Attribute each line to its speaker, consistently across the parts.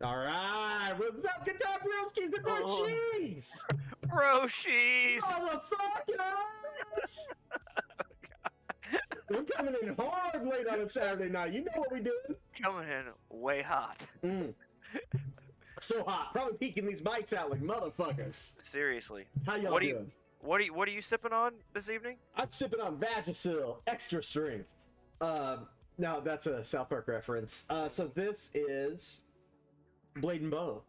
Speaker 1: All right, what's up, Guitar Broskies and Brochies?
Speaker 2: Brochies!
Speaker 1: Motherfuckers! We're coming in hard late on a Saturday night. You know what we doing?
Speaker 2: Coming in way hot.
Speaker 1: So hot, probably peeking these mics out like motherfuckers.
Speaker 2: Seriously.
Speaker 1: How y'all doing?
Speaker 2: What are you sipping on this evening?
Speaker 1: I'm sipping on Vagisil Extra Strength. Now that's a South Park reference. So this is Blade and Bow.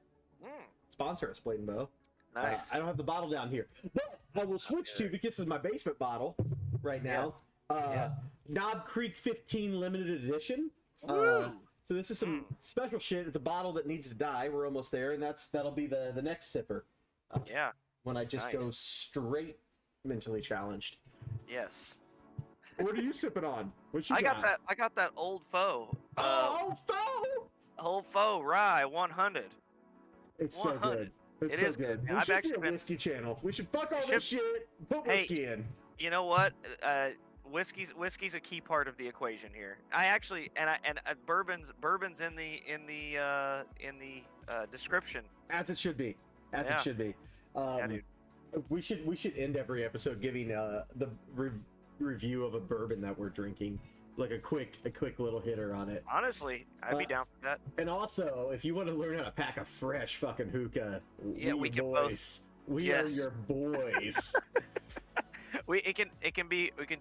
Speaker 1: Sponsor us, Blade and Bow.
Speaker 2: Nice.
Speaker 1: I don't have the bottle down here, but I will switch to, because this is my basement bottle right now. Knob Creek 15 limited edition. So this is some special shit. It's a bottle that needs to die. We're almost there, and that'll be the next sipper. When I just go straight mentally challenged.
Speaker 2: Yes.
Speaker 1: What are you sipping on? What you
Speaker 2: I got that old foe.
Speaker 1: Old foe.
Speaker 2: Old foe rye 100.
Speaker 1: It's 100. So good. It's so good. We should be a whiskey channel. We should fuck all this shit. Put whiskey in.
Speaker 2: You know what? Whiskey's a key part of the equation here. I actually and bourbon's in the description.
Speaker 1: As it should be. As it should be.
Speaker 2: Dude.
Speaker 1: We should end every episode giving the review of a bourbon that we're drinking, like a quick little hitter on it.
Speaker 2: Honestly, I'd be down for that.
Speaker 1: And also, if you want to learn how to pack a fresh fucking hookah,
Speaker 2: we can
Speaker 1: boys. We are your boys.
Speaker 2: We can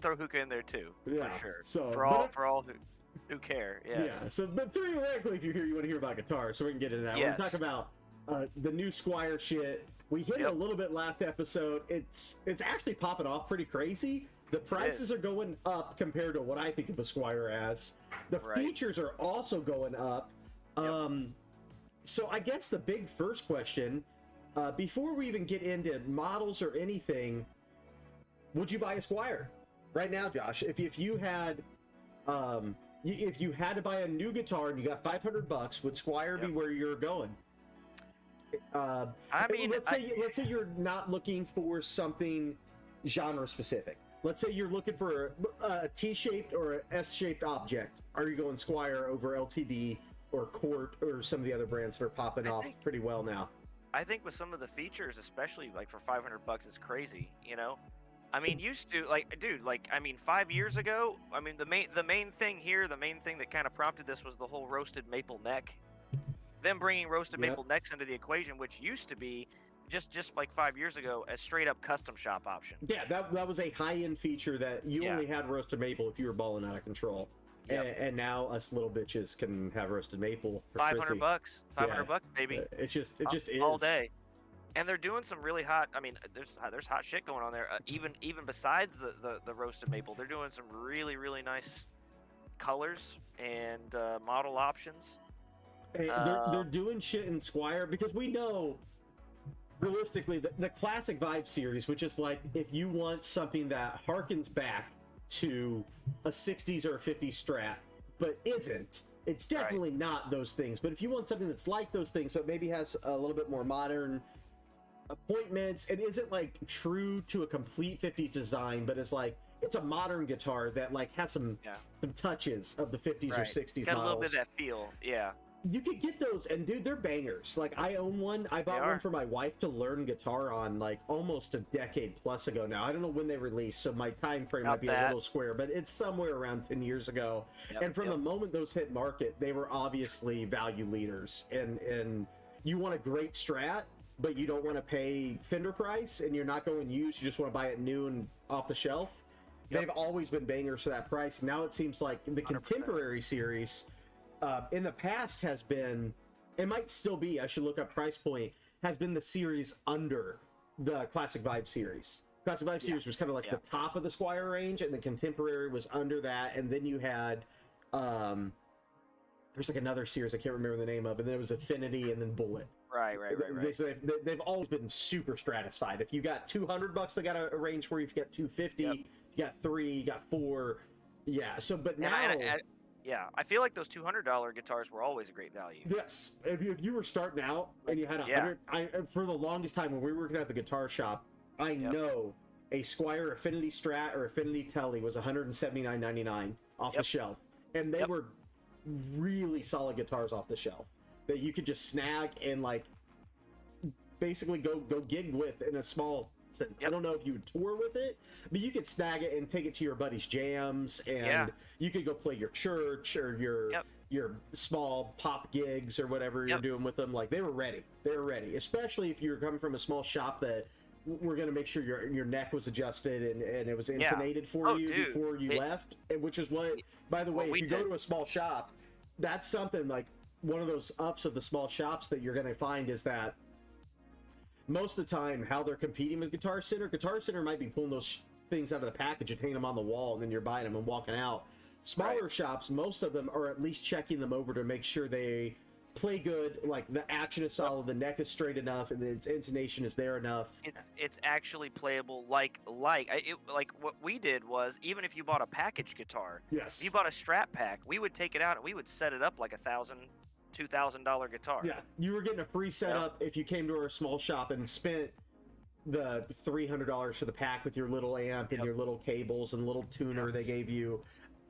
Speaker 2: throw hookah in there too, for sure.
Speaker 1: So
Speaker 2: for all who care. Yes.
Speaker 1: Yeah. So, but theoretically, if you're here, you want to hear about guitar, so we can get into that.
Speaker 2: Yes.
Speaker 1: We're talking about the new Squier shit. We hit it a little bit last episode. It's actually popping off pretty crazy. The prices are going up compared to what I think of a Squier as. The features are also going up. So I guess the big first question, before we even get into models or anything, would you buy a Squier right now, Josh? If you had to buy a new guitar and you got $500, would Squier be where you're going?
Speaker 2: I mean,
Speaker 1: let's say you're not looking for something genre specific. Let's say you're looking for a T-shaped or a S-shaped object. Are you going Squier over LTD or Court or some of the other brands that are popping off pretty well now?
Speaker 2: I think with some of the features, especially like for $500, it's crazy. You know, I mean, used to I mean, 5 years ago. I mean, the main thing that kind of prompted this was the whole roasted maple neck. Them bringing roasted maple necks into the equation, which used to be just like 5 years ago, a straight up custom shop option.
Speaker 1: Yeah, that was a high end feature that you only had roasted maple if you were balling out of control. And now us little bitches can have roasted maple for
Speaker 2: $500, $500, baby.
Speaker 1: It just is
Speaker 2: all day. And they're doing some really hot. I mean, there's hot shit going on there. Even besides the roasted maple, they're doing some really nice colors and model options.
Speaker 1: Hey, they're doing shit in Squier because we know, realistically, the classic vibe series, which is like if you want something that harkens back to a 60s or a 50s strat, but isn't. It's definitely not those things. But if you want something that's like those things, but maybe has a little bit more modern appointments, it isn't like true to a complete 50s design, but it's like it's a modern guitar that like has some touches of the 50s or 60s
Speaker 2: got
Speaker 1: models.
Speaker 2: A little bit of that feel,
Speaker 1: You could get those, and dude, they're bangers. Like, I own one. I bought one for my wife to learn guitar on, like, almost a decade plus ago now. I don't know when they released, so my time frame might be a little square, but it's somewhere around 10 years ago. And from the moment those hit market, they were obviously value leaders. And you want a great Strat, but you don't want to pay Fender price, and you're not going used. You just want to buy it new and off the shelf. They've always been bangers for that price. Now it seems like the 100%. Contemporary series... in the past has been, it might still be, I should look up price point, has been the series under the Classic Vibe series. Classic Vibe series was kind of like the top of the Squier range, and the Contemporary was under that, and then you had, there's like another series I can't remember the name of, and then it was Affinity and then Bullet.
Speaker 2: Right.
Speaker 1: They've always been super stratified. If you got $200, they got a range for you. If you got $250, you got $3, you got $4. Yeah, so, but now...
Speaker 2: Yeah, I feel like those $200 guitars were always a great value.
Speaker 1: Yes, if you were starting out and you had $100, for the longest time when we were working at the guitar shop, I know a Squier Affinity Strat or Affinity Tele was $179.99 off the shelf, and they were really solid guitars off the shelf. that you could just snag and like basically go gig with in a small sense. I don't know if you would tour with it, but you could snag it and take it to your buddy's jams, and you could go play your church or your small pop gigs or whatever you're doing with them. Like they were ready, especially if you were coming from a small shop that we're going to make sure your neck was adjusted and it was intonated for you before you left, which is what, by the way, if you go to a small shop, that's something like one of those ups of the small shops that you're going to find is that most of the time how they're competing with Guitar Center might be pulling those things out of the package and hanging them on the wall, and then you're buying them and walking out. Smaller shops, most of them are at least checking them over to make sure they play good, like the action is solid, the neck is straight enough, and its intonation is there enough.
Speaker 2: It's actually playable. Like what we did was, even if you bought a package guitar, if you bought a Strat pack, we would take it out and we would set it up like $2,000 guitar.
Speaker 1: Yeah, you were getting a free setup if you came to our small shop and spent the $300 for the pack with your little amp and your little cables and little tuner they gave you,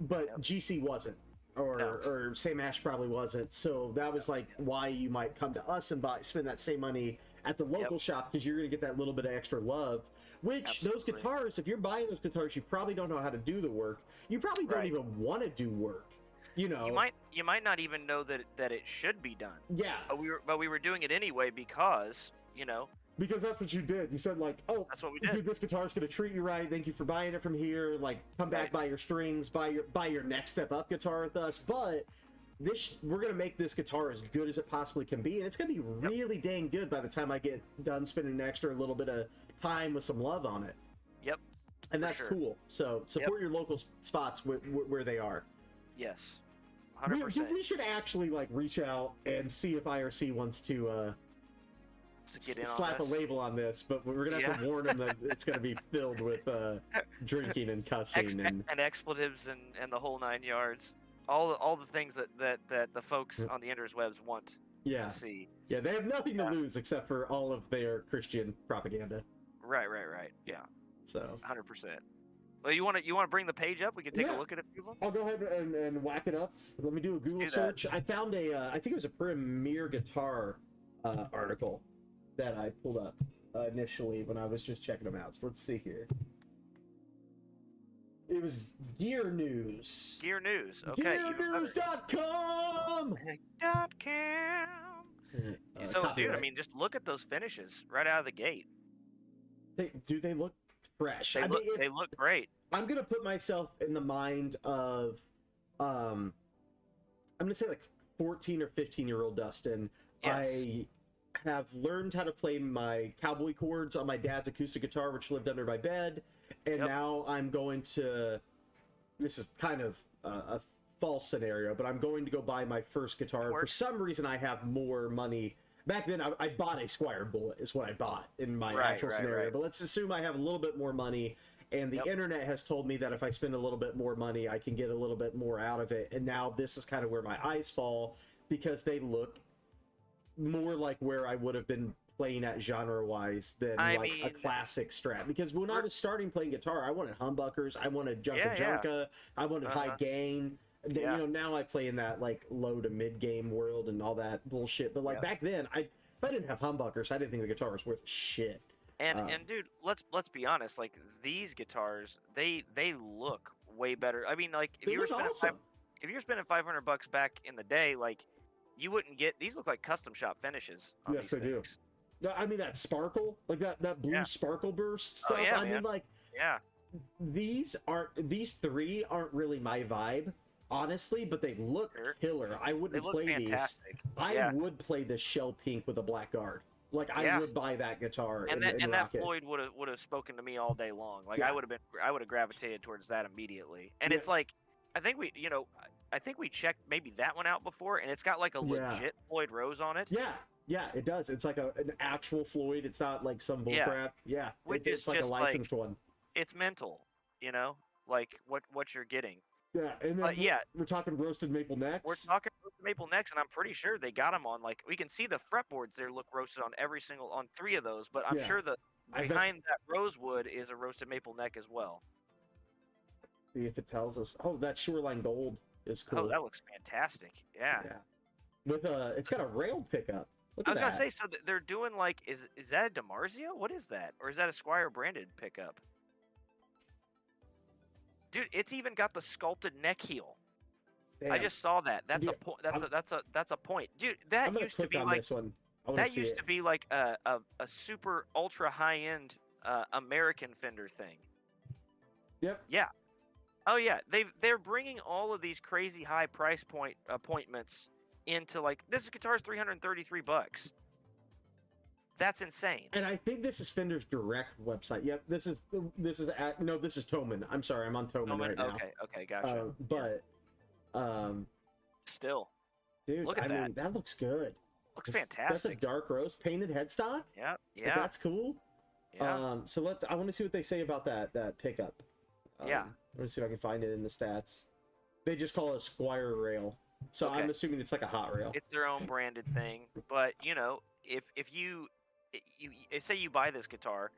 Speaker 1: but GC wasn't, or Sam Ash probably wasn't. So that was like why you might come to us and spend that same money at the local shop, because you're going to get that little bit of extra love. Which those guitars, if you're buying those guitars, you probably don't know how to do the work. You probably don't even want to do work. You know,
Speaker 2: you might not even know that it should be done.
Speaker 1: Yeah.
Speaker 2: But we were doing it anyway because,
Speaker 1: because that's what you did. You said like, oh,
Speaker 2: that's what we did.
Speaker 1: Dude, this guitar's gonna treat you right. Thank you for buying it from here. Like, come back, buy your strings, buy your next step up guitar with us. But we're gonna make this guitar as good as it possibly can be, and it's gonna be really dang good by the time I get done spending an extra little bit of time with some love on it.
Speaker 2: Yep.
Speaker 1: And that's cool. So support your local spots where they are.
Speaker 2: Yes. 100%.
Speaker 1: We should actually like reach out and see if IRC wants to
Speaker 2: get in
Speaker 1: slap a label on this, but we're gonna have to warn them that it's gonna be filled with drinking and cussing
Speaker 2: and expletives and the whole 9 yards. All the things that the folks on the interwebs want to see.
Speaker 1: Yeah, they have nothing to lose except for all of their Christian propaganda.
Speaker 2: Right. Yeah.
Speaker 1: So
Speaker 2: 100%. Well, you want to bring the page up? We can take a look at a few of them.
Speaker 1: I'll go ahead and whack it up. Let me do a Google search. I found I think it was a Premier Guitar article that I pulled up initially when I was just checking them out. So let's see here. It was Gear News.
Speaker 2: Gear News. Okay.
Speaker 1: GearNews.com.
Speaker 2: So, dude, I mean, just look at those finishes right out of the gate.
Speaker 1: They look fresh.
Speaker 2: They look great.
Speaker 1: I'm gonna put myself in the mind of, I'm gonna say like 14 or 15-year-old Dustin. Yes. I have learned how to play my cowboy chords on my dad's acoustic guitar, which lived under my bed, and now I'm going to. This is kind of a false scenario, but I'm going to go buy my first guitar. For some reason, I have more money. Back then, I bought a Squier Bullet, is what I bought in my actual scenario. But let's assume I have a little bit more money, and the internet has told me that if I spend a little bit more money, I can get a little bit more out of it. And now this is kind of where my eyes fall, because they look more like where I would have been playing at genre-wise than a classic Strat. Because when I was starting playing guitar, I wanted humbuckers, I wanted junka, I wanted high gain. Now I play in that like low to mid game world and all that bullshit. But like back then, if I didn't have humbuckers, I didn't think the guitar was worth shit.
Speaker 2: And dude, let's be honest. Like these guitars, they look way better. I mean, like if you were spending $500 back in the day, like you wouldn't get these. Look like custom shop finishes.
Speaker 1: Yes, they do. I mean that sparkle, like that blue sparkle burst stuff. I mean, like these three aren't really my vibe. Honestly, but they look killer. I wouldn't play fantastic. These. I would play the shell pink with a black guard. Like I would buy that guitar. And that Floyd would have spoken to me all day long. Like I would have gravitated towards that immediately. And it's like I think we checked maybe that one out before, and it's got like a legit Floyd Rose on it. Yeah, it does. It's like an actual Floyd. It's not like some bullcrap. Yeah, it's like a licensed one.
Speaker 2: It's mental, like what you're getting.
Speaker 1: Yeah, and then we're talking roasted maple necks.
Speaker 2: We're talking roasted maple necks, and I'm pretty sure they got them on, like, we can see the fretboards there look roasted on on 3 of those, but I'm sure behind that rosewood is a roasted maple neck as well.
Speaker 1: See if it tells us. Oh, that Shoreline Gold is cool.
Speaker 2: Oh, that looks fantastic. Yeah.
Speaker 1: with it's got a rail pickup. Look
Speaker 2: I
Speaker 1: at
Speaker 2: was
Speaker 1: that.
Speaker 2: gonna say, so they're doing like, is that a DiMarzio? What is that, or is that a Squier branded pickup? Dude, it's even got the sculpted neck heel.
Speaker 1: Damn.
Speaker 2: I just saw that. That's a point. That's a point, dude. That used to be like
Speaker 1: this one.
Speaker 2: that used to be like a super ultra high end American Fender thing.
Speaker 1: Yep.
Speaker 2: Yeah. Oh yeah. They're bringing all of these crazy high price point appointments into like this guitar's $333. That's insane.
Speaker 1: And I think this is Fender's direct website. Yep. This is Thomann. I'm sorry, I'm on Thomann right now.
Speaker 2: Okay, gotcha.
Speaker 1: But
Speaker 2: still,
Speaker 1: dude,
Speaker 2: look at
Speaker 1: that. That looks good.
Speaker 2: Looks fantastic.
Speaker 1: That's a dark rose painted headstock.
Speaker 2: Yeah.
Speaker 1: Like, that's cool.
Speaker 2: Yeah.
Speaker 1: So I want to see what they say about that pickup.
Speaker 2: Yeah.
Speaker 1: Let me see if I can find it in the stats. They just call it a Squier rail. So I'm assuming it's like a hot rail.
Speaker 2: It's their own branded thing. But you know, if you say you buy this guitar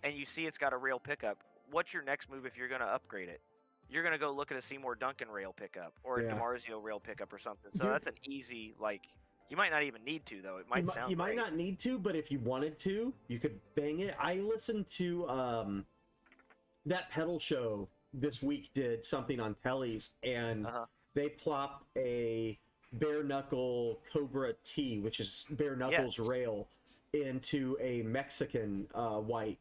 Speaker 2: and you see it's got a rail pickup, what's your next move if you're going to upgrade it? You're going to go look at a Seymour Duncan rail pickup or a DiMarzio rail pickup or something. So that's an easy, like, you might not even need to, though. It might sound
Speaker 1: You might
Speaker 2: great.
Speaker 1: not need to, but if you wanted to, you could bang it. I listened to that pedal show this week did something on teles, and they plopped a bare knuckle Cobra T, which is bare knuckles rail, into a Mexican white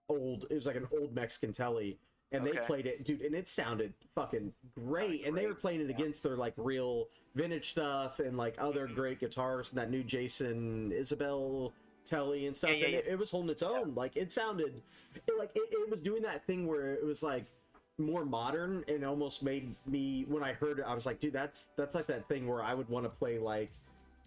Speaker 1: old. It was like an old Mexican tele, and they played it, dude, and it sounded fucking great. And they were playing it against their like real vintage stuff and like other great guitars and that new Jason Isabel tele and stuff. And it was holding its own. Like it sounded, it was doing that thing where it was like more modern and almost made me, when I heard it, I was like, dude, that's like that thing where I would want to play like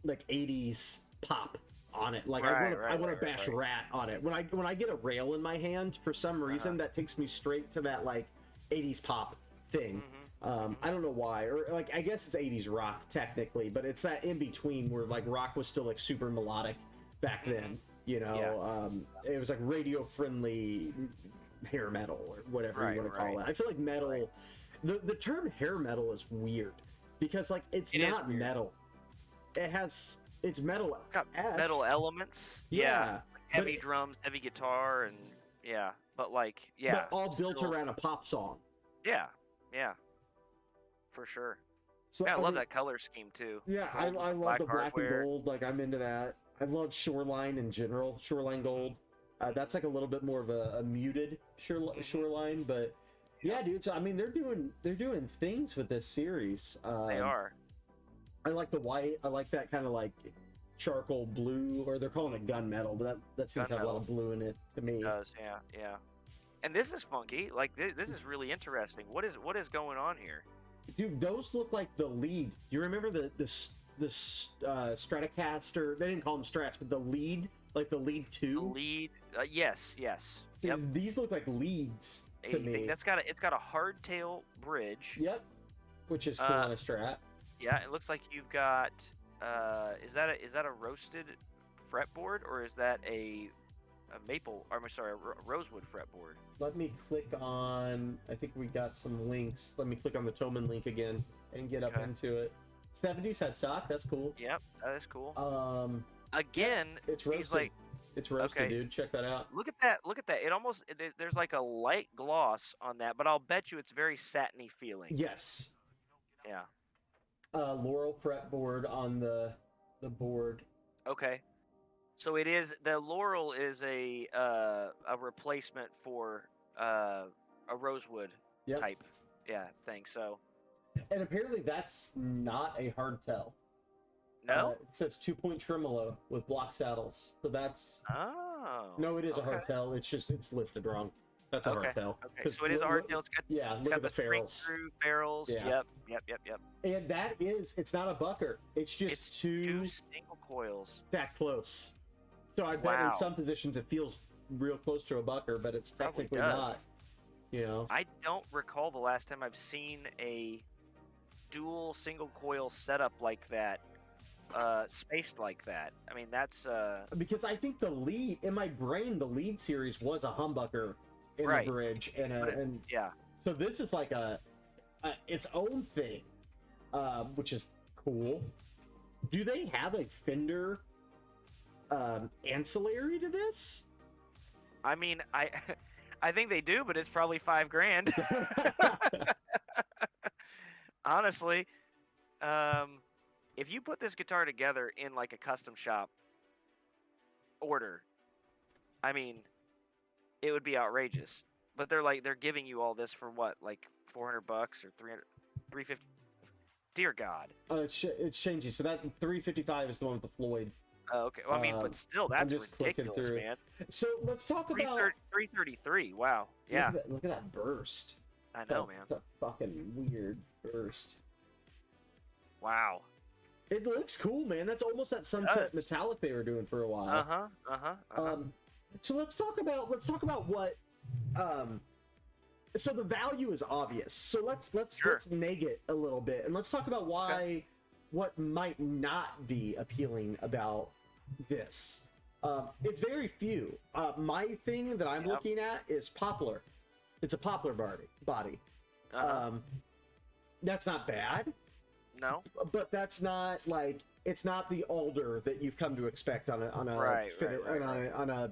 Speaker 1: 80s pop on it. Like I want to bash Rat on it. When I get a rail in my hand, for some reason that takes me straight to that like 80s pop thing. I don't know why, or like I guess it's 80s rock technically, but it's that in between where like rock was still like super melodic back then. You know, it was like radio friendly hair metal or whatever you want to call it. I feel like metal, the term hair metal is weird because like it's not metal. It's metal.
Speaker 2: Got metal elements. Yeah. Heavy drums, heavy guitar, and but like
Speaker 1: but all built around a pop song.
Speaker 2: Yeah. For sure.
Speaker 1: So
Speaker 2: I love that color scheme too.
Speaker 1: Yeah, I love the black and gold. Like I'm into that. I love Shoreline in general. Shoreline gold. That's like a little bit more of a muted Shoreline, but yeah, dude. So I mean, they're doing things with this series.
Speaker 2: They are.
Speaker 1: I like the white. I like that kind of like charcoal blue, or they're calling it gunmetal, but that seems to have a lot of blue in it to me.
Speaker 2: It does, yeah. And this is funky. Like this is really interesting. What is going on here?
Speaker 1: Dude, those look like the lead. You remember the Stratocaster? They didn't call them Strats, but the lead, like the lead 2.
Speaker 2: The lead, yes.
Speaker 1: Yep. These look like leads to me.
Speaker 2: It's got a hardtail bridge.
Speaker 1: Yep. Which is cool on a Strat.
Speaker 2: Yeah, it looks like you've got. Is that a roasted fretboard, or is that a maple? Or I'm sorry, a rosewood fretboard?
Speaker 1: Let me click on. I think we got some links. Let me click on the Thomann link again and get up into it. 70s headstock. That's cool.
Speaker 2: Yep, that is cool. Again,
Speaker 1: it's roasted. It's roasted, dude. Check that out.
Speaker 2: Look at that. It almost there's like a light gloss on that, but I'll bet you it's very satiny feeling.
Speaker 1: Yes.
Speaker 2: Yeah.
Speaker 1: Laurel fretboard on the board.
Speaker 2: Okay. So it is, the Laurel is a replacement for a rosewood type thing. So.
Speaker 1: And apparently that's not a hardtail.
Speaker 2: No.
Speaker 1: It says 2-point tremolo with block saddles. So that's.
Speaker 2: Oh.
Speaker 1: No, it is a hardtail. It's listed wrong. That's a hardtail.
Speaker 2: Okay. So it is a hardtail. It's got
Speaker 1: the ferrules.
Speaker 2: Ferrules.
Speaker 1: Yeah.
Speaker 2: Yep.
Speaker 1: And it's not a bucker. It's just two
Speaker 2: single coils.
Speaker 1: That close. So I bet in some positions it feels real close to a bucker, but it's technically not. You know.
Speaker 2: I don't recall the last time I've seen a dual single coil setup like that. Spaced like that. I mean, that's
Speaker 1: because I think the lead in my brain, the lead series was a humbucker in the bridge, and so this is like a its own thing, which is cool. Do they have a Fender ancillary to this?
Speaker 2: I mean, I think they do, but it's probably $5,000. Honestly, if you put this guitar together in like a custom shop order, I mean, it would be outrageous. But they're giving you all this for what, like $400 or 300, 350. Dear God.
Speaker 1: It's changing. So that 355 is the one with the Floyd.
Speaker 2: Oh, okay. Well, I mean, but still, that's ridiculous, man.
Speaker 1: So let's talk about
Speaker 2: 333. Wow. Yeah.
Speaker 1: Look at that burst.
Speaker 2: I know, man.
Speaker 1: It's a fucking weird burst.
Speaker 2: Wow.
Speaker 1: It looks cool, man. That's almost that sunset metallic they were doing for a while. So let's talk about what. So the value is obvious. So let's neg it a little bit, and let's talk about why what might not be appealing about this. It's very few. My thing that I'm looking at is poplar. It's a poplar body. That's not bad.
Speaker 2: No,
Speaker 1: but that's not like, it's not the alder that you've come to expect on a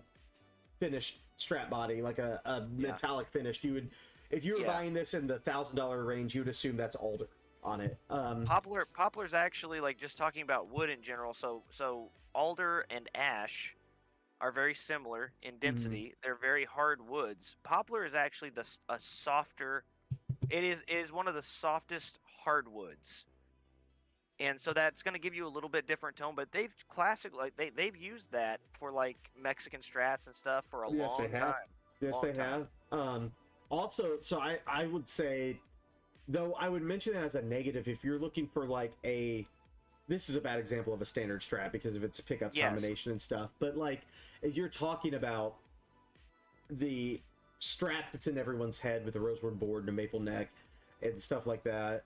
Speaker 1: finished Strat body, like a metallic finished. You would, if you were buying this in the $1,000 range, you would assume that's alder on it.
Speaker 2: Poplar's actually, like, just talking about wood in general. So alder and ash are very similar in density. They're very hard woods. Poplar is actually a softer. It is one of the softest hardwoods. And so that's going to give you a little bit different tone, but they've they've used that for like Mexican strats and stuff for a long time.
Speaker 1: Yes, they have. Also, so I would say, though, I would mention that as a negative if you're looking for like this is a bad example of a standard Strat because of its pickup combination and stuff. But like, if you're talking about the Strat that's in everyone's head with a rosewood board and a maple neck and stuff like that,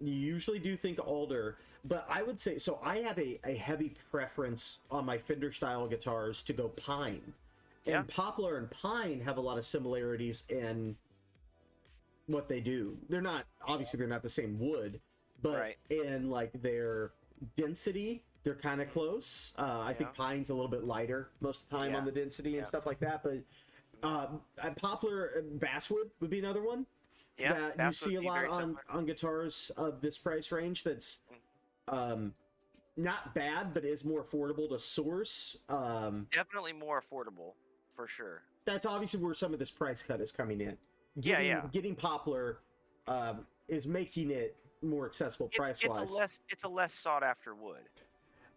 Speaker 1: you usually do think alder, but I would say, so I have a heavy preference on my Fender style guitars to go pine. And poplar and pine have a lot of similarities in what they do. They're not, obviously they're not the same wood, but in like their density, they're kind of close. I think pine's a little bit lighter most of the time on the density and stuff like that, but poplar and basswood would be another one. That you see a lot on guitars of this price range that's not bad, but is more affordable to source.
Speaker 2: Definitely more affordable, for sure.
Speaker 1: That's obviously where some of this price cut is coming in. Getting poplar is making it more accessible price-wise.
Speaker 2: It's a less sought-after wood.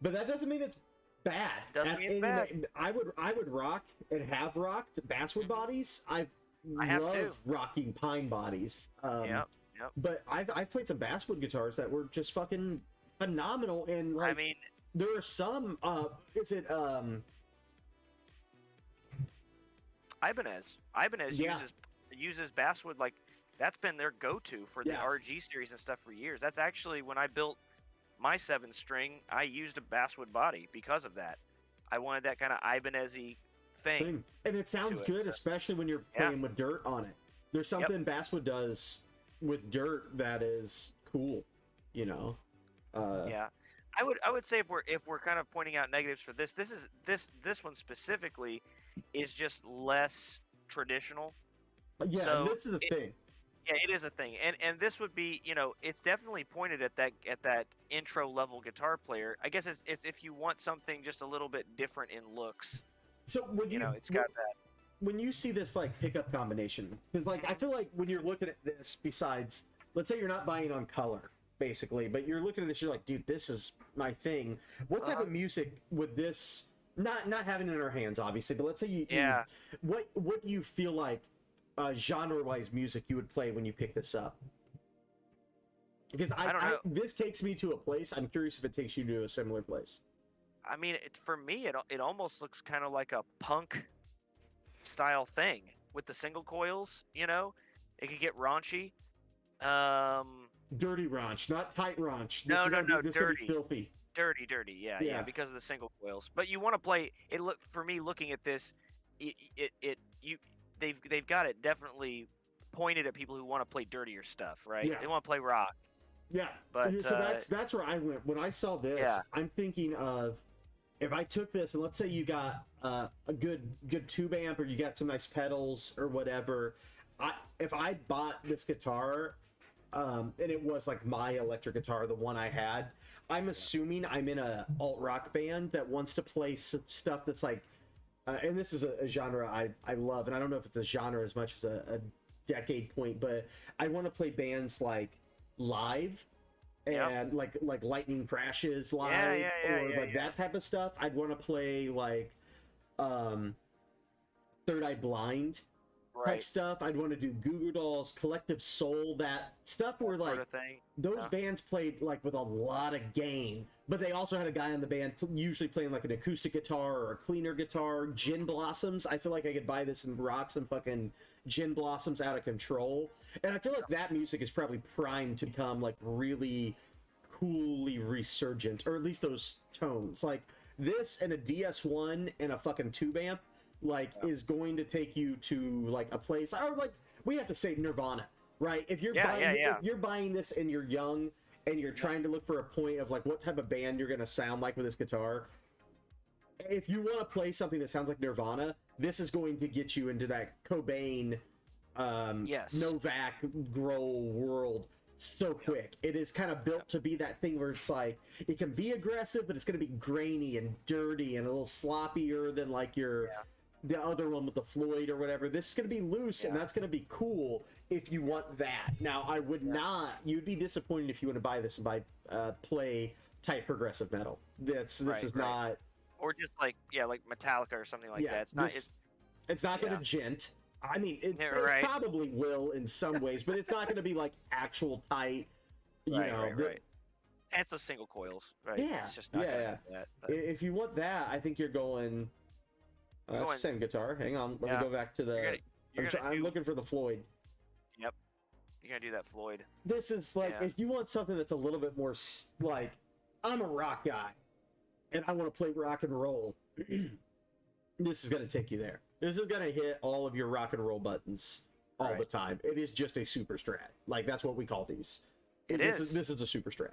Speaker 1: But that doesn't mean it's bad.
Speaker 2: Doesn't mean it's bad.
Speaker 1: I would rock and have rocked basswood bodies. I love rocking pine bodies. But I've played some basswood guitars that were just fucking phenomenal. And like, I mean, there are some.
Speaker 2: Ibanez uses basswood, like that's been their go-to for the RG series and stuff for years. That's actually when I built my 7-string, I used a basswood body because of that. I wanted that kind of Ibanez-y thing. And
Speaker 1: it sounds good, especially when you're playing with dirt on it. There's something basswood does with dirt that is cool, you know.
Speaker 2: I would say if we're kind of pointing out negatives for this one specifically is just less traditional.
Speaker 1: So this is a thing.
Speaker 2: Yeah, it is a thing, and this would be, you know, it's definitely pointed at that intro level guitar player. I guess it's if you want something just a little bit different in looks.
Speaker 1: So when
Speaker 2: it's got that.
Speaker 1: When you see this like pickup combination, because like I feel like when you're looking at this, besides, let's say you're not buying on color, basically, but you're looking at this, you're like, dude, this is my thing. What type of music would this? Not having it in our hands, obviously, but let's say what do you feel like? Genre-wise music you would play when you pick this up, because I don't know. This takes me to a place. I'm curious if it takes you to a similar place.
Speaker 2: I mean, for me, it almost looks kind of like a punk style thing with the single coils. You know, it could get raunchy.
Speaker 1: Dirty raunch, not tight raunch.
Speaker 2: No,
Speaker 1: dirty, filthy,
Speaker 2: dirty. Yeah, because of the single coils. But you want to play it. For me, looking at this, They've got it definitely pointed at people who want to play dirtier stuff, right?
Speaker 1: Yeah.
Speaker 2: They want to play rock.
Speaker 1: Yeah.
Speaker 2: But
Speaker 1: So that's where I went when I saw this.
Speaker 2: Yeah.
Speaker 1: I'm thinking of if I took this and let's say you got a good tube amp or you got some nice pedals or whatever. If I bought this guitar, and it was like my electric guitar, the one I had, I'm assuming I'm in a alt rock band that wants to play some stuff that's like, and this is a genre I love, and I don't know if it's a genre as much as a decade point, but I want to play bands like Live and like Lightning Crashes Live or like that type of stuff. I'd want to play like Third Eye Blind type stuff. I'd want to do Goo Goo Dolls, Collective Soul, that stuff where like those bands played like with a lot of gain, but they also had a guy on the band usually playing like an acoustic guitar or a cleaner guitar. Gin Blossoms, I feel like I could buy this and rock some fucking Gin Blossoms out of control. And I feel like that music is probably primed to become like really coolly resurgent, or at least those tones. Like this and a DS1 and a fucking tube amp like is going to take you to like a place, or like we have to say Nirvana, right? If you're if you're buying this and you're young and you're trying to look for a point of like what type of band you're gonna sound like with this guitar, if you want to play something that sounds like Nirvana, this is going to get you into that Cobain, Novak, Grohl world so quick. It is kind of built to be that thing where it's like it can be aggressive, but it's going to be grainy and dirty and a little sloppier than like your the other one with the Floyd or whatever. This is going to be loose, and that's going to be cool if you want that. Now, I would not. You'd be disappointed if you want to buy this and play type progressive metal. This is not.
Speaker 2: Or just like like Metallica or something like that. It's not.
Speaker 1: It's not going to gent. I mean, it probably will in some ways, but it's not going to be like actual tight. You know,
Speaker 2: right. And it's those single coils, right?
Speaker 1: Yeah,
Speaker 2: it's just not that, but...
Speaker 1: If you want that, I think you're going. That's the same guitar. Hang on, let me go back to the. I'm looking for the Floyd.
Speaker 2: Yep, you're gonna do that Floyd.
Speaker 1: This is like if you want something that's a little bit more like, I'm a rock guy, and I want to play rock and roll. This is gonna take you there. This is gonna hit all of your rock and roll buttons all the time. It is just a super strat. Like that's what we call these. This is a super strat.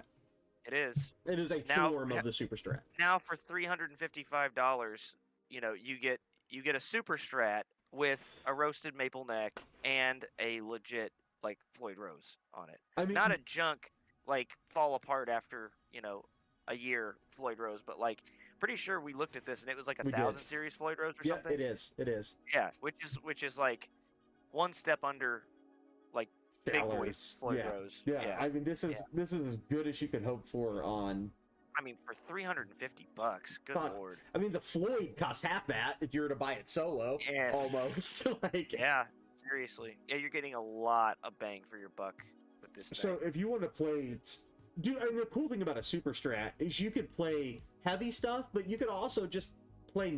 Speaker 2: It is.
Speaker 1: It is a form of the super strat.
Speaker 2: Now for $355, you get a super strat with a roasted maple neck and a legit like Floyd Rose on it. I mean, not a junk like fall apart after a year Floyd Rose, but like pretty sure we looked at this and it was like 1000 series Floyd Rose or something.
Speaker 1: It is.
Speaker 2: Yeah, which is like one step under like big boys Floyd Rose.
Speaker 1: Yeah, I mean this is as good as you can hope for on.
Speaker 2: I mean, for $350, good lord.
Speaker 1: I mean, the Floyd costs half that if you were to buy it solo. Yeah. Almost.
Speaker 2: Yeah, seriously. Yeah, you're getting a lot of bang for your buck with this thing.
Speaker 1: So if you want to play, dude, I mean, the cool thing about a super strat is you could play heavy stuff, but you could also just play,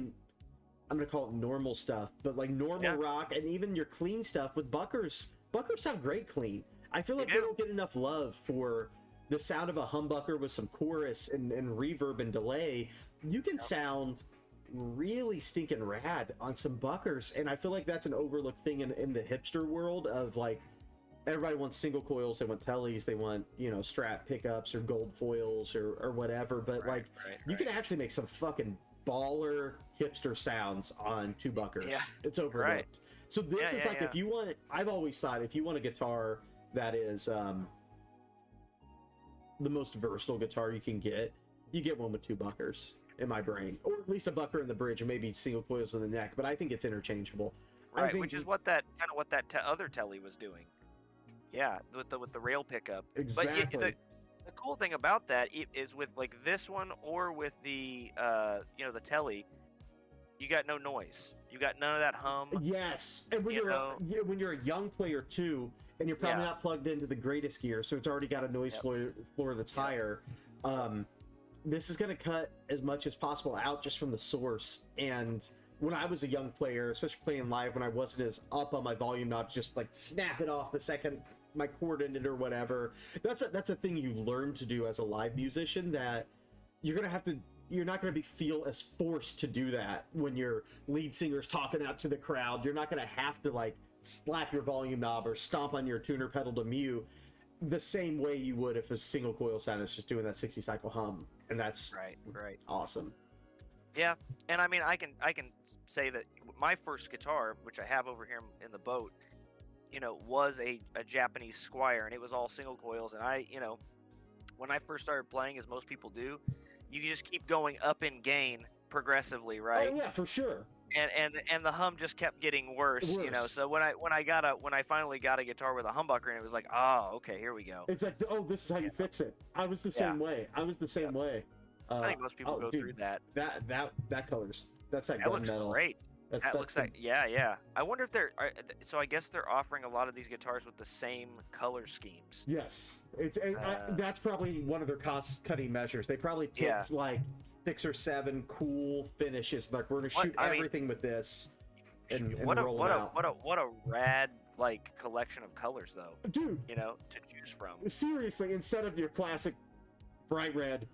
Speaker 1: I'm gonna call it normal stuff, but like normal rock and even your clean stuff with Buckers. Buckers sound great clean. I feel like they don't get enough love for the sound of a humbucker with some chorus and reverb and delay. You can sound really stinking rad on some Buckers, and I feel like that's an overlooked thing in the hipster world of like everybody wants single coils, they want teles, they want strat pickups or gold foils or whatever, but you can actually make some fucking baller hipster sounds on two Buckers. It's overlooked. So this is like if you want, I've always thought if you want a guitar that is the most versatile guitar you can get, you get one with two Buckers in my brain, or at least a Bucker in the bridge and maybe single coils in the neck, but I think it's interchangeable.
Speaker 2: Right, which is what that other tele was doing. Yeah, with the rail pickup.
Speaker 1: Exactly.
Speaker 2: But the cool thing about that is with like this one or with the the tele, you got no noise. You got none of that hum.
Speaker 1: Yes, and when you're a young player too, and you're probably not plugged into the greatest gear, so it's already got a noise floor that's higher. This is going to cut as much as possible out just from the source. And when I was a young player, especially playing live, when I wasn't as up on my volume knobs, just like snap it off the second my chord ended or whatever. That's a thing you learn to do as a live musician, that you're not going to feel as forced to do that when your lead singer's talking out to the crowd. You're not going to have to like slap your volume knob or stomp on your tuner pedal to mute. the same way you would if a single coil sound is just doing that 60 cycle hum, and that's
Speaker 2: right.
Speaker 1: awesome.
Speaker 2: Yeah, and I mean, I can say that my first guitar, which I have over here in the boat, was a Japanese Squier, and it was all single coils. And I, when I first started playing, as most people do, you just keep going up in gain progressively, right?
Speaker 1: Oh yeah, for sure.
Speaker 2: And the hum just kept getting worse. So when I finally got a guitar with a humbucker, and it was like, oh, okay, here we go.
Speaker 1: It's like, oh, this is how you fix it. I was the same way. I
Speaker 2: think most people go through that.
Speaker 1: That colors. That's like
Speaker 2: that looks
Speaker 1: metal.
Speaker 2: Great. That looks like yeah. I wonder if they're so. I guess they're offering a lot of these guitars with the same color schemes.
Speaker 1: Yes, that's probably one of their cost-cutting measures. They probably picked like 6 or 7 cool finishes. Like, we're gonna shoot everything with this, and roll it out.
Speaker 2: What a rad collection of colors, though,
Speaker 1: dude.
Speaker 2: To choose from.
Speaker 1: Seriously, instead of your classic bright red,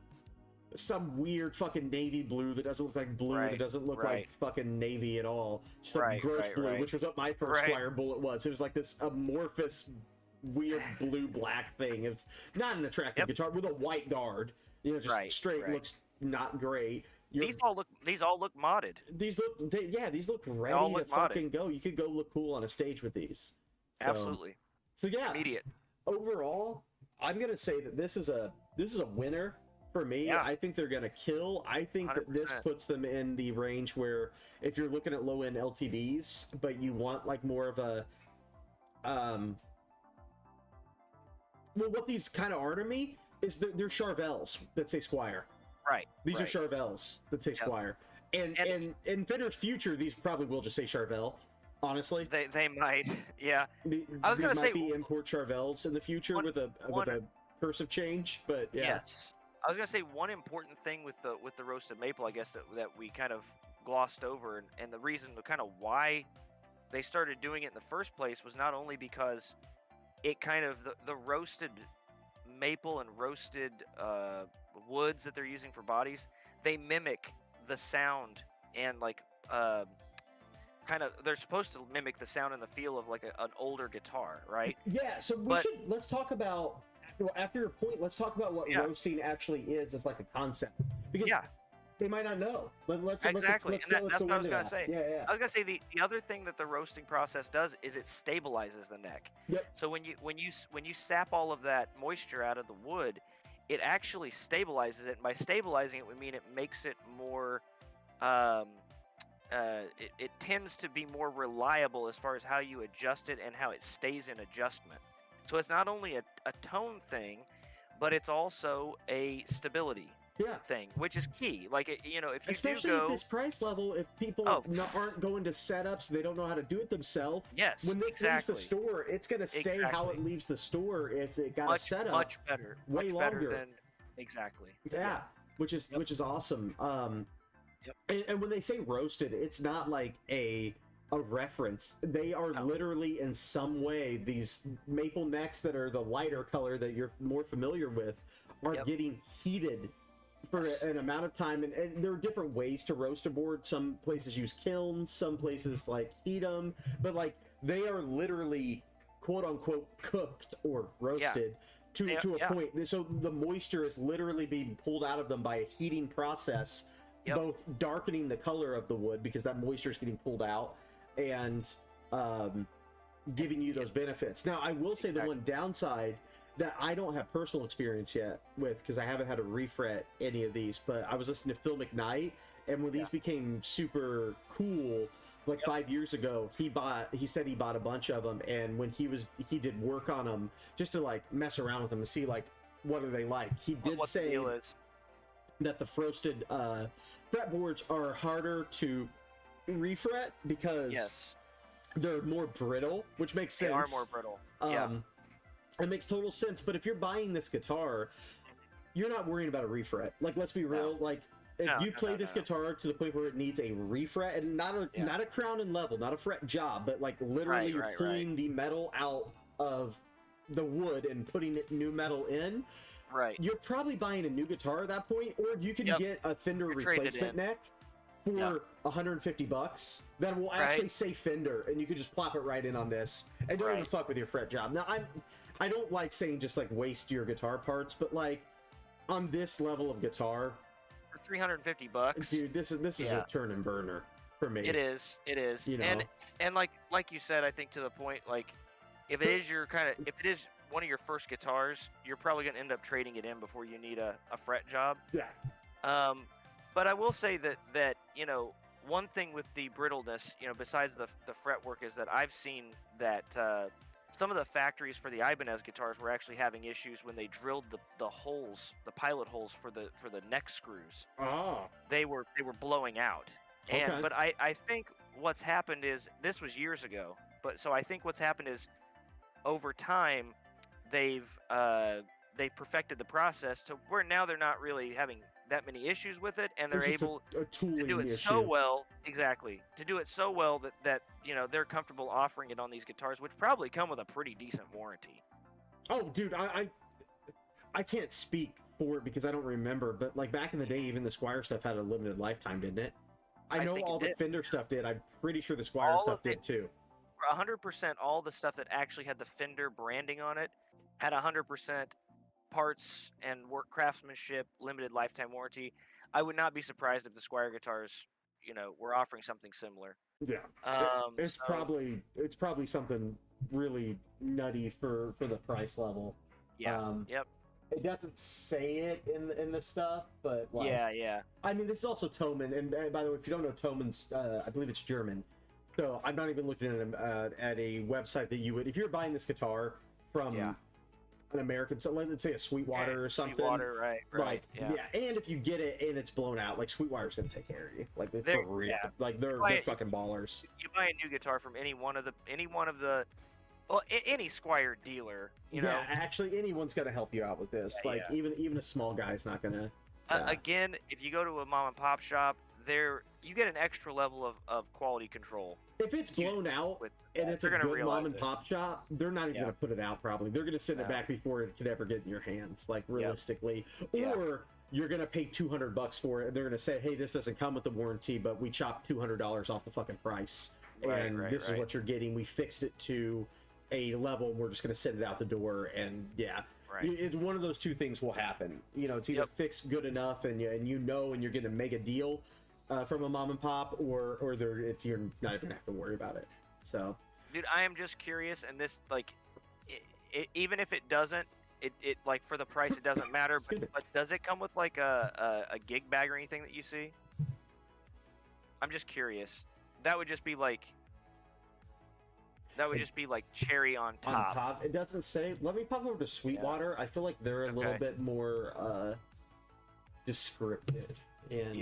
Speaker 1: some weird fucking navy blue that doesn't look like blue, that doesn't look like fucking navy at all. Just like gross blue, which was what my first Squier Bullet was. It was like this amorphous, weird blue-black thing. It's not an attractive guitar with a white guard. Just straight looks not great.
Speaker 2: These all look modded.
Speaker 1: These look ready to fucking go. You could go look cool on a stage with these.
Speaker 2: Absolutely.
Speaker 1: So yeah,
Speaker 2: immediate.
Speaker 1: Overall, I'm gonna say that this is a winner. For me, yeah. I think they're going to kill. I think 100%. That this puts them in the range where if you're looking at low-end LTDs, but you want like more of a... well, what these kind of are to me is they're Charvels that say Squier.
Speaker 2: Right.
Speaker 1: These are Charvels that say Squier. And in Fender's future, these probably will just say Charvel, honestly.
Speaker 2: They might, yeah.
Speaker 1: I was going to say... These might be import Charvels in the future with a cursive change, but yeah.
Speaker 2: Yes. I was gonna say one important thing with the roasted maple, I guess that we kind of glossed over, and the reason kind of why they started doing it in the first place was not only because it kind of the roasted maple and roasted woods that they're using for bodies, they mimic the sound and kind of they're supposed to mimic the sound and the feel of like an older guitar, right?
Speaker 1: Yeah. So let's talk about. Well, after your point, let's talk about what roasting actually is as like a concept, because they might not know. Let's
Speaker 2: that's what I was gonna say.
Speaker 1: Yeah.
Speaker 2: I was gonna say the other thing that the roasting process does is it stabilizes the neck.
Speaker 1: Yep.
Speaker 2: So when you sap all of that moisture out of the wood, it actually stabilizes it. And by stabilizing it, we mean it makes it more. It tends to be more reliable as far as how you adjust it and how it stays in adjustment. So it's not only a tone thing, but it's also a stability thing, which is key. Like, if you
Speaker 1: especially at this price level, if people aren't going to setups, they don't know how to do it themselves.
Speaker 2: Yes,
Speaker 1: when this leaves the store, it's going to stay how it leaves the store if it got a setup.
Speaker 2: Much better.
Speaker 1: Way
Speaker 2: much
Speaker 1: longer.
Speaker 2: Better than exactly.
Speaker 1: Yeah, which is awesome. And when they say roasted, it's not like a reference. They are literally in some way, these maple necks that are the lighter color that you're more familiar with are getting heated for an amount of time, and there are different ways to roast a board. Some places use kilns, some places like heat them, but like they are literally quote unquote cooked or roasted to a point. So the moisture is literally being pulled out of them by a heating process, both darkening the color of the wood because that moisture is getting pulled out, and giving you those benefits. Now, I will say the one downside that I don't have personal experience yet with, because I haven't had to refret any of these, but I was listening to Phil McKnight, and when these became super cool, like 5 years ago, he said he bought a bunch of them, and when he did work on them just to like mess around with them and see like what are they like. He did say that the frosted fretboards are harder to refret because they're more brittle, which makes sense.
Speaker 2: They are more brittle.
Speaker 1: It makes total sense. But if you're buying this guitar, you're not worrying about a refret. Like, let's be real. Like, if you play this guitar to the point where it needs a refret, and not a crown and level, not a fret job, but like literally you're pulling the metal out of the wood and putting new metal in.
Speaker 2: Right.
Speaker 1: You're probably buying a new guitar at that point, or you can get a Fender replacement neck for $150 that will actually say Fender, and you can just plop it right in on this and don't even fuck with your fret job. Now, I don't like saying just like waste your guitar parts, but like on this level of guitar,
Speaker 2: For $350,
Speaker 1: dude, this is a turn and burner for me.
Speaker 2: It is. You know? And like you said, I think to the point, like if it is one of your first guitars, you're probably gonna end up trading it in before you need a fret job.
Speaker 1: Yeah.
Speaker 2: But I will say that one thing with the brittleness, besides the fretwork, is that I've seen that some of the factories for the Ibanez guitars were actually having issues when they drilled the holes, the pilot holes for the neck screws.
Speaker 1: Oh.
Speaker 2: They were blowing out. But I think what's happened is, this was years ago, so I think what's happened is over time they've perfected the process to where now they're not really having that many issues with it, and they're able to do it so well. Exactly, to do it so well that they're comfortable offering it on these guitars, which probably come with a pretty decent warranty.
Speaker 1: Oh, dude, I can't speak for it because I don't remember, but like back in the day, even the Squier stuff had a limited lifetime, didn't it? I know all the Fender stuff did. I'm pretty sure the Squier stuff did too.
Speaker 2: 100%, all the stuff that actually had the Fender branding on it had 100% parts and work craftsmanship, limited lifetime warranty. I would not be surprised if the Squier guitars, were offering something similar.
Speaker 1: Yeah, it's probably something really nutty for the price level.
Speaker 2: Yeah. Yep.
Speaker 1: It doesn't say it in the stuff, but like,
Speaker 2: yeah.
Speaker 1: I mean, this is also Thomann, and by the way, if you don't know Thomann's, I believe it's German. So I'm not even looking at a website that you would, if you're buying this guitar from an American, so let's say a Sweetwater or something.
Speaker 2: Sweetwater, right.
Speaker 1: Like, yeah, and if you get it and it's blown out, like Sweetwater's gonna take care of you. Like they're for real.
Speaker 2: Yeah.
Speaker 1: Like they're fucking ballers.
Speaker 2: You buy a new guitar from any one of the well, any Squier dealer,
Speaker 1: Yeah, actually, anyone's gonna help you out with this. Yeah, like even a small guy's not gonna.
Speaker 2: Again, if you go to a mom and pop shop, you get an extra level of quality control.
Speaker 1: If it's blown out and it's a good mom and pop shop, they're not even gonna put it out. Probably they're gonna send it back before it could ever get in your hands. Like realistically, or you're gonna pay $200 for it, and they're gonna say, "Hey, this doesn't come with the warranty, but we chopped $200 off the fucking price, and this is what you're getting. We fixed it to a level, and we're just gonna send it out the door." And it's one of those two things will happen. It's either fixed good enough, and you're getting a mega deal from a mom and pop, or you're not even gonna have to worry about it. So,
Speaker 2: dude, I am just curious, and this even if it doesn't, it like for the price it doesn't matter. but does it come with like a gig bag or anything that you see? I'm just curious. That would just be like cherry on top.
Speaker 1: On top, it doesn't say. Let me pop over to Sweetwater. I feel like they're a little bit more descriptive. And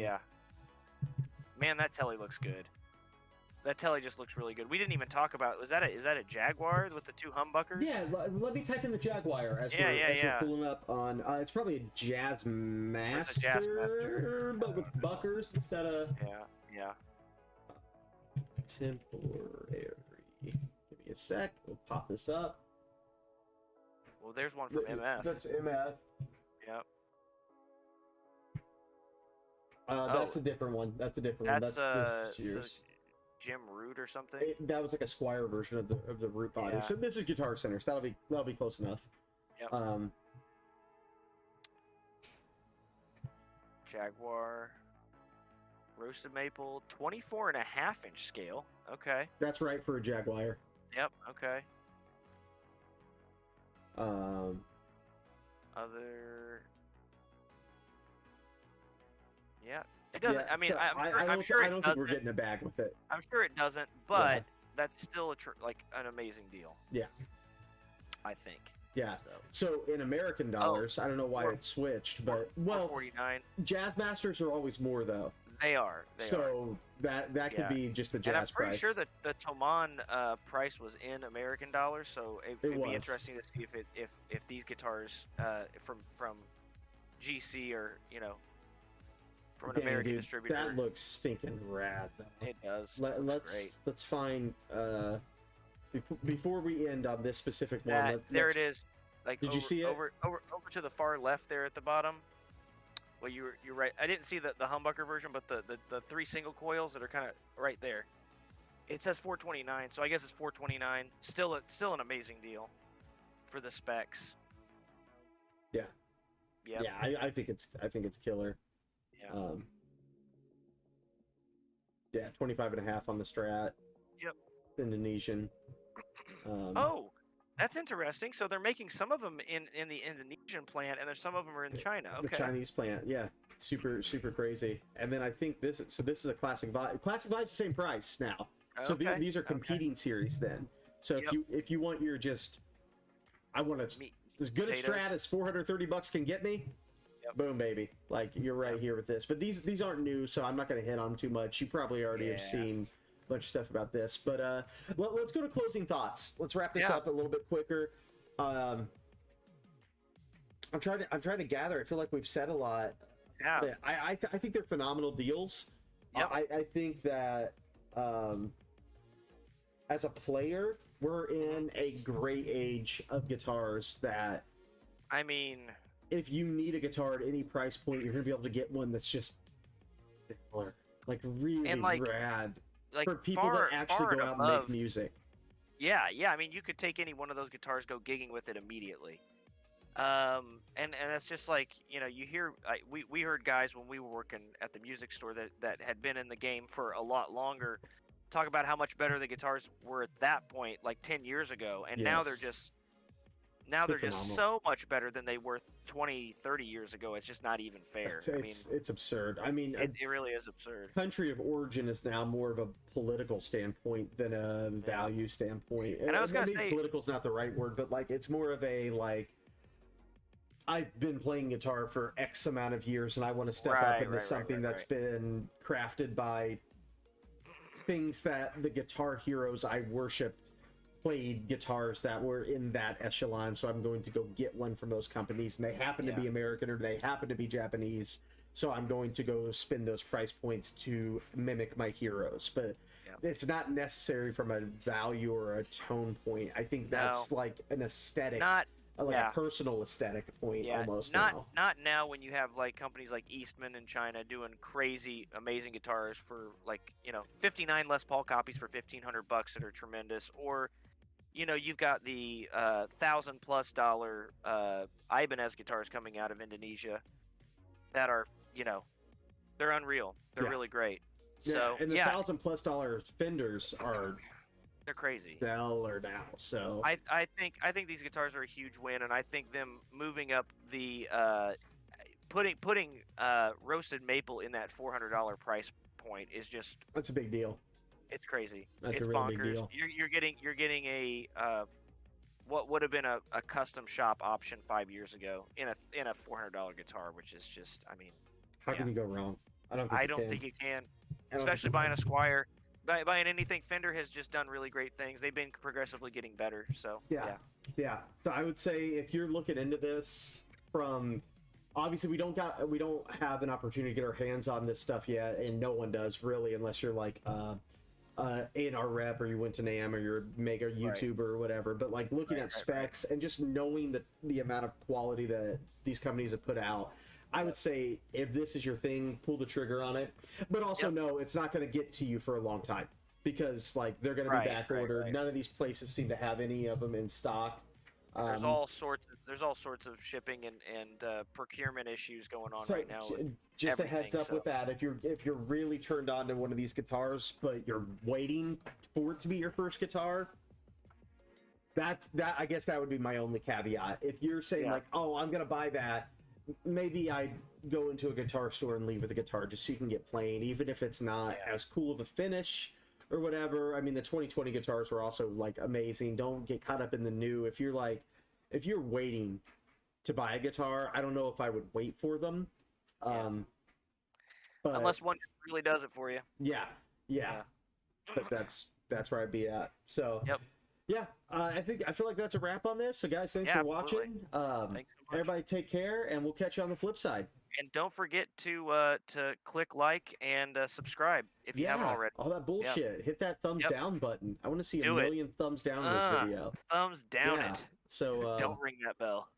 Speaker 2: man, that tele looks good. That tele just looks really good. We didn't even talk about. Is that a Jaguar with the two humbuckers?
Speaker 1: Yeah, let me type in the Jaguar as we're pulling up on. It's probably a Jazzmaster, but with buckers instead of.
Speaker 2: Yeah.
Speaker 1: Temporary. Give me a sec. We'll pop this up.
Speaker 2: Well, there's one from MF.
Speaker 1: That's MF.
Speaker 2: Yep.
Speaker 1: That's a different one. That's a different one. That's this year's.
Speaker 2: Jim Root or something.
Speaker 1: That was like a Squier version of the Root body. Yeah. So this is Guitar Center. So that'll be close enough.
Speaker 2: Yep. Jaguar. Roasted maple, 24.5-inch scale. Okay.
Speaker 1: That's right for a Jaguar.
Speaker 2: Yep. Okay. Other. Yeah. It doesn't. I mean, I'm sure
Speaker 1: I don't think we're getting a bag with it.
Speaker 2: I'm sure it doesn't, but that's still an amazing deal.
Speaker 1: Yeah.
Speaker 2: I think.
Speaker 1: Yeah. So in American dollars, I don't know why it switched, but
Speaker 2: $449.
Speaker 1: Jazzmasters are always more though.
Speaker 2: They are.
Speaker 1: That could be just the jazz price.
Speaker 2: And I'm pretty sure that the Thomann price was in American dollars, so it'd be interesting to see if these guitars from GC or from an American distributor.
Speaker 1: That looks stinking rad though.
Speaker 2: It does.
Speaker 1: Let's find before we end on this specific one.
Speaker 2: There it is.
Speaker 1: Did you see it
Speaker 2: over to the far left there at the bottom? Well, you're right. I didn't see the humbucker version, but the three single coils that are kind of right there. It says $429, so I guess it's $429. Still an amazing deal for the specs.
Speaker 1: Yeah.
Speaker 2: Yep.
Speaker 1: Yeah, I think it's killer.
Speaker 2: Yeah.
Speaker 1: Yeah, 25.5 on the strat.
Speaker 2: Yep.
Speaker 1: Indonesian.
Speaker 2: Oh, that's interesting. So they're making some of them in the Indonesian plant, and there's some of them are in China. Okay.
Speaker 1: The Chinese plant, yeah, super crazy. And then I think this is a Classic Vibe. Classic Vibe's the same price now. So these are competing series then. So if you want your just, I want as good a strat as $430 can get me. Yep. Boom, baby. Like, you're right here with this. But these aren't new, so I'm not going to hit on too much. You probably already have seen a bunch of stuff about this. But let's go to closing thoughts. Let's wrap this up a little bit quicker. I'm trying to gather. I feel like we've said a lot.
Speaker 2: Yeah.
Speaker 1: I think they're phenomenal deals.
Speaker 2: Yep.
Speaker 1: I think that as a player, we're in a great age of guitars that,
Speaker 2: I mean,
Speaker 1: if you need a guitar at any price point, you're gonna be able to get one that's just stellar, like really rad, like for people that actually go out and make music.
Speaker 2: Yeah. I mean, you could take any one of those guitars, go gigging with it immediately. And that's just like, you know, you hear, we heard guys when we were working at the music store that had been in the game for a lot longer talk about how much better the guitars were at that point, like 10 years ago, and now they're just so much better than they were 20, 30 years ago. It's just not even fair.
Speaker 1: It's absurd. I mean,
Speaker 2: it really is absurd.
Speaker 1: Country of origin is now more of a political standpoint than a value standpoint.
Speaker 2: And I was going to say,
Speaker 1: political's not the right word, but like, it's more of a, like, I've been playing guitar for X amount of years and I want to step up into something that's been crafted by things that the guitar heroes I worshipped played guitars that were in that echelon, so I'm going to go get one from those companies, and they happen to be American or they happen to be Japanese, so I'm going to go spend those price points to mimic my heroes. But it's not necessary from a value or a tone point. I think that's like an aesthetic, a personal aesthetic point almost.
Speaker 2: Not now when you have like companies like Eastman in China doing crazy, amazing guitars for like, you know, 59 Les Paul copies for $1,500 that are tremendous, or you know, you've got the $1,000+ Ibanez guitars coming out of Indonesia that are, you know, they're unreal. They're really great. So
Speaker 1: and the $1,000+ Fenders are
Speaker 2: they're crazy.
Speaker 1: Stellar now. So
Speaker 2: I think these guitars are a huge win, and I think them moving up the putting roasted maple in that $400 price point is just,
Speaker 1: that's a big deal.
Speaker 2: It's crazy.
Speaker 1: That's
Speaker 2: it's
Speaker 1: a really
Speaker 2: bonkers.
Speaker 1: Big deal.
Speaker 2: You're getting a what would have been a custom shop option 5 years ago in a $400 guitar, which is just, I mean,
Speaker 1: how can you go wrong? I don't think you can.
Speaker 2: Especially buying a Squier. Buying anything, Fender has just done really great things. They've been progressively getting better. So yeah.
Speaker 1: So I would say if you're looking into this, from obviously we don't have an opportunity to get our hands on this stuff yet, and no one does really, unless you're like A&R rep, or you went to NAMM, or you're a mega YouTuber or whatever. But like looking at specs and just knowing the amount of quality that these companies have put out, I would say if this is your thing, pull the trigger on it. But also know it's not going to get to you for a long time, because like they're going to be back ordered. None of these places seem to have any of them in stock.
Speaker 2: There's all sorts of shipping and procurement issues going on right now.
Speaker 1: Just a heads up with that. If you're really turned on to one of these guitars, but you're waiting for it to be your first guitar, that I guess that would be my only caveat. If you're saying like, oh, I'm gonna buy that, maybe I'd go into a guitar store and leave with a guitar just so you can get playing, even if it's not as cool of a finish or whatever. I mean, the 2020 guitars were also like amazing. Don't get caught up in the new. If you're waiting to buy a guitar, I don't know if I would wait for them. But,
Speaker 2: unless one really does it for you.
Speaker 1: Yeah. But that's where I'd be at. So I feel like that's a wrap on this. So guys, thanks for watching. Thanks so much. Everybody take care, and we'll catch you on the flip side.
Speaker 2: And don't forget to click like and subscribe if you haven't already.
Speaker 1: All that bullshit. Hit that thumbs down button. I want to see a million thumbs down in this video.
Speaker 2: Thumbs down it.
Speaker 1: So
Speaker 2: don't ring that bell.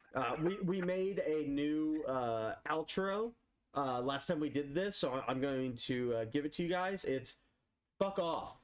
Speaker 1: we made a new outro last time we did this, so I'm going to give it to you guys. It's fuck off.